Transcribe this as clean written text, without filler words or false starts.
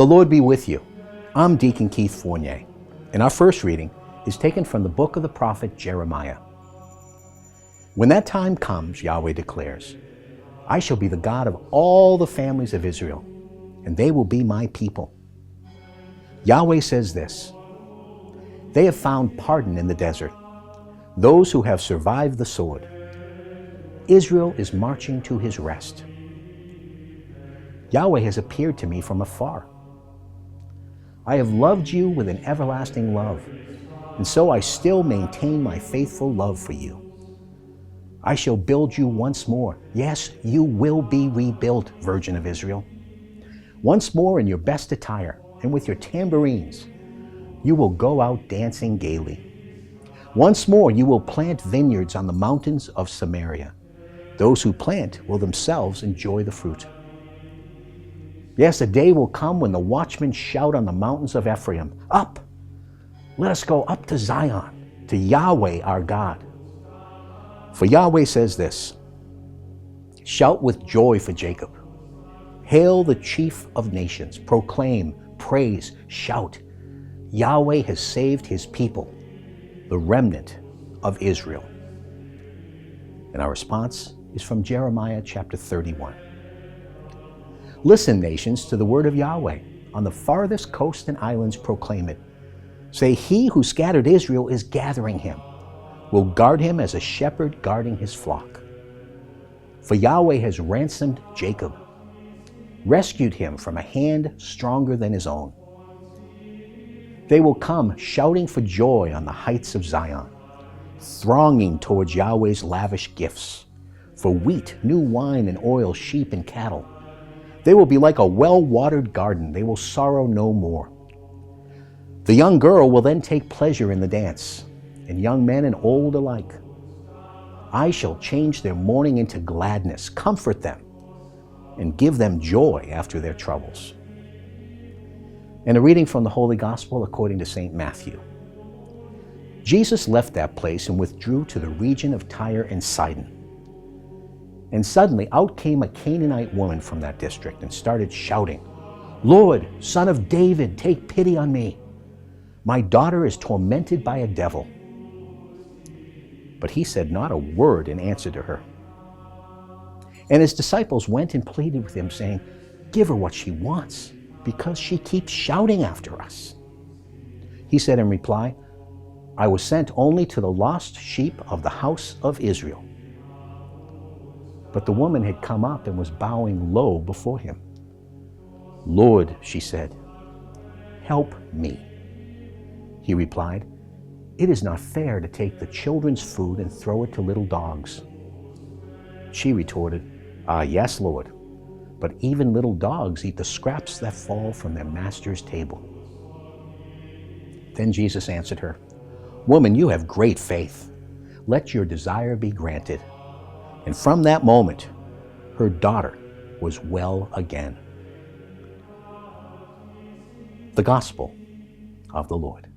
The Lord be with you. I'm Deacon Keith Fournier, and our first reading is taken from the book of the prophet Jeremiah. When that time comes, Yahweh declares, I shall be the God of all the families of Israel, and they will be my people. Yahweh says this, they have found pardon in the desert, those who have survived the sword. Israel is marching to his rest. Yahweh has appeared to me from afar. I have loved you with an everlasting love, and so I still maintain my faithful love for you. I shall build you once more. Yes, you will be rebuilt, Virgin of Israel. Once more in your best attire, and with your tambourines, you will go out dancing gaily. Once more you will plant vineyards on the mountains of Samaria. Those who plant will themselves enjoy the fruit. Yes, a day will come when the watchmen shout on the mountains of Ephraim, up! Let us go up to Zion, to Yahweh our God. For Yahweh says this, shout with joy for Jacob. Hail the chief of nations, proclaim, praise, shout. Yahweh has saved his people, the remnant of Israel. And our response is from Jeremiah chapter 31. Listen, nations, to the word of Yahweh. On the farthest coast and islands proclaim it. Say, he who scattered Israel is gathering him, will guard him as a shepherd guarding his flock. For Yahweh has ransomed Jacob, rescued him from a hand stronger than his own. They will come shouting for joy on the heights of Zion, thronging towards Yahweh's lavish gifts, for wheat, new wine and oil, sheep and cattle. They will be like a well-watered garden. They will sorrow no more. The young girl will then take pleasure in the dance, and young men and old alike. I shall change their mourning into gladness, comfort them, and give them joy after their troubles. And a reading from the Holy Gospel according to St. Matthew. Jesus left that place and withdrew to the region of Tyre and Sidon. And suddenly out came a Canaanite woman from that district and started shouting, Lord, Son of David, take pity on me. My daughter is tormented by a devil. But he said not a word in answer to her. And his disciples went and pleaded with him, saying, give her what she wants, because she keeps shouting after us. He said in reply, I was sent only to the lost sheep of the house of Israel. But the woman had come up and was bowing low before him. Lord, she said, help me. He replied, it is not fair to take the children's food and throw it to little dogs. She retorted, yes, Lord, but even little dogs eat the scraps that fall from their master's table. Then Jesus answered her, woman, you have great faith. Let your desire be granted. And from that moment, her daughter was well again. The Gospel of the Lord.